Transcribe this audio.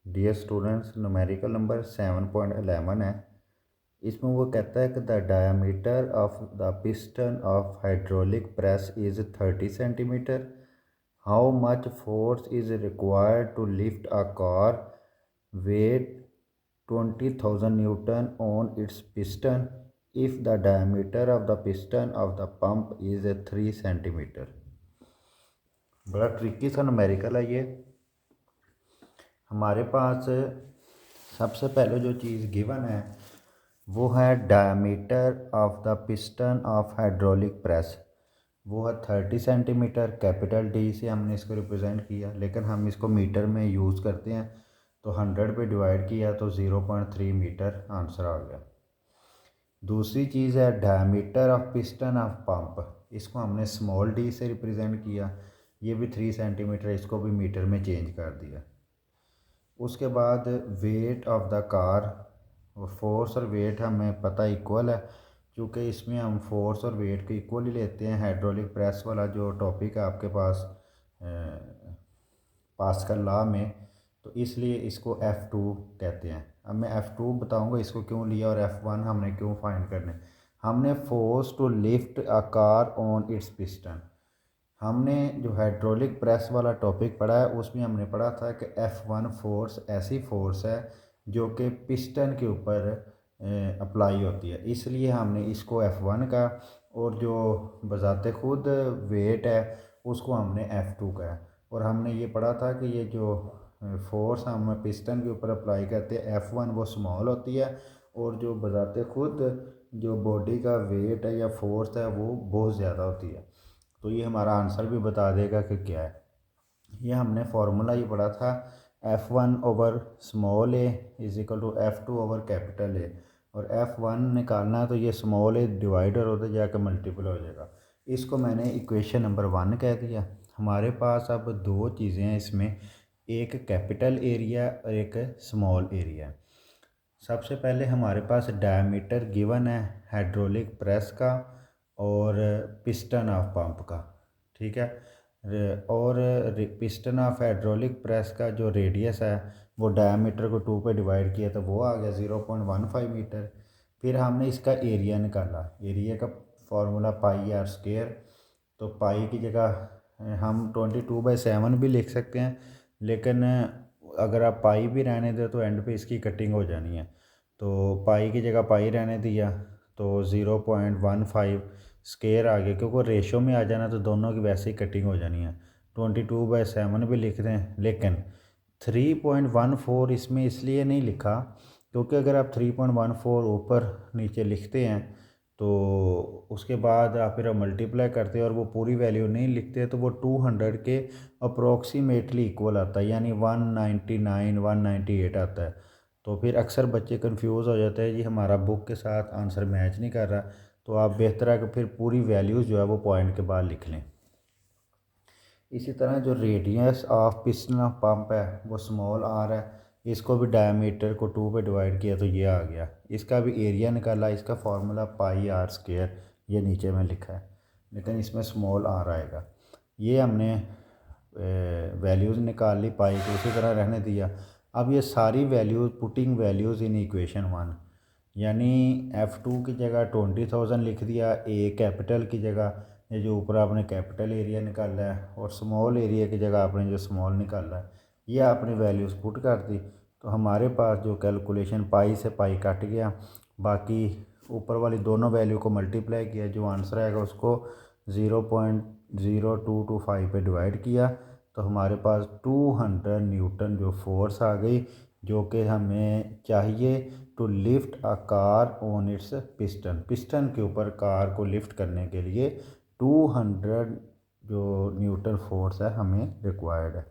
Dear students, numerical number 7.11 है। इसमें वो कहता है कि the diameter of the piston of hydraulic press is 30 centimetre. How much force is required to lift a car weight 20,000 newton on its piston if the diameter of the piston of the pump is 3 centimetre. बड़ा tricky सा numerical है ये। हमारे पास सबसे पहले जो चीज़ given है वो है diameter of the piston of hydraulic press. वो है 30 सेंटीमीटर। कैपिटल डी से हमने इसको रिप्रेजेंट किया, लेकिन हम इसको मीटर में यूज़ करते हैं तो 100 पे डिवाइड किया तो 0.3 मीटर आंसर आ गया। दूसरी चीज़ है diameter of piston of pump. इसको हमने स्मॉल डी से रिप्रेजेंट किया, ये भी 3 सेंटीमीटर, इसको भी मीटर में चेंज कर दिया। उसके बाद weight of the car, force और वेट हमें पता इक्वल है, क्योंकि इसमें हम फोर्स और वेट को इक्वल ही लेते हैं। हाइड्रोलिक प्रेस वाला जो टॉपिक है आपके पास पास्कल लॉ में, तो इसलिए इसको F2 कहते हैं। अब मैं F2 बताऊंगा इसको क्यों लिया और F1 हमने क्यों फाइंड करने। हमने force to lift a car on its piston, हमने जो हाइड्रोलिक प्रेस वाला टॉपिक पढ़ा है उसमें हमने पढ़ा था कि F1 फोर्स ऐसी फोर्स है जो कि पिस्टन के ऊपर अप्लाई होती है, इसलिए हमने इसको F1 का, और जो बजाते खुद वेट है उसको हमने F2 का। और हमने ये पढ़ा था कि ये जो फोर्स हम पिस्टन के ऊपर अप्लाई करते हैं F1 वो स्मॉल होती है, और जो बजाते खुद जो बॉडी का वेट है या फोर्स है वो बहुत ज़्यादा होती है। तो ये हमारा आंसर भी बता देगा कि क्या है। ये हमने फार्मूला ही पढ़ा था, F1 over small A is equal to F2 over capital A, और F1 निकालना है तो ये स्मॉल ए डिवाइडर होते जाकर मल्टीपल हो जाएगा। इसको मैंने इक्वेशन नंबर 1 कह दिया। हमारे पास अब दो चीज़ें हैं इसमें, एक कैपिटल एरिया और एक स्मॉल एरिया। सबसे पहले हमारे पास डायमीटर गिवन है हाइड्रोलिक प्रेस का और पिस्टन ऑफ पंप का, ठीक है। और पिस्टन ऑफ हाइड्रोलिक प्रेस का जो रेडियस है वो डायमीटर को 2 पे डिवाइड किया तो वो आ गया 0.15 मीटर। फिर हमने इसका एरिया निकाला, एरिया का फॉर्मूला पाई आर स्क्वायर। तो पाई की जगह हम 22/7 भी लिख सकते हैं, लेकिन अगर आप पाई भी रहने दें तो एंड पे इसकी कटिंग हो जानी है, तो पाई की जगह पाई रहने दिया तो 0.15 स्केयर आ गया, क्योंकि रेशो में आ जाना तो दोनों की वैसे ही कटिंग हो जानी है। 22/7 भी लिख दें, लेकिन 3.14 इसमें इसलिए नहीं लिखा क्योंकि अगर आप 3.14 ऊपर नीचे लिखते हैं तो उसके बाद आप फिर मल्टीप्लाई करते हैं और वो पूरी वैल्यू नहीं लिखते तो वो 200 के अप्रोक्सीमेटली इक्वल आता है, यानी 199 198 आता है। तो फिर अक्सर बच्चे कंफ्यूज हो जाते हैं जी हमारा बुक के साथ आंसर मैच नहीं कर रहा, तो आप बेहतर है कि फिर पूरी वैल्यूज़ जो है वो पॉइंट के बाद लिख लें। इसी तरह जो radius of piston of pump है वो स्मॉल आर है, इसको भी डायमीटर को 2 पे डिवाइड किया तो ये आ गया। इसका भी एरिया निकाला, इसका फार्मूला पाई आर स्क्वायर, ये नीचे में लिखा है, लेकिन इसमें स्मॉल आर आएगा। ये हमने वैल्यूज़ निकाल ली, पाई को उसी तरह रहने दिया। अब ये सारी values putting values in equation 1, यानी F2 की जगह 20,000 लिख दिया, ए कैपिटल की जगह, ये जो ऊपर आपने कैपिटल एरिया निकाला है, और स्मॉल एरिया की जगह आपने जो स्मॉल निकाला है ये आपने वैल्यूज़ पुट कर दी। तो हमारे पास जो कैलकुलेशन पाई से पाई कट गया, बाकी ऊपर वाली दोनों वैल्यू को मल्टीप्लाई किया, जो आंसर आएगा उसको 0.0225 पे डिवाइड किया तो हमारे पास 200 न्यूटन जो फोर्स आ गई, जो कि हमें चाहिए to lift a car on its piston. Piston के ऊपर कार को लिफ्ट करने के लिए 200 जो न्यूटन फोर्स है हमें रिक्वायर्ड है।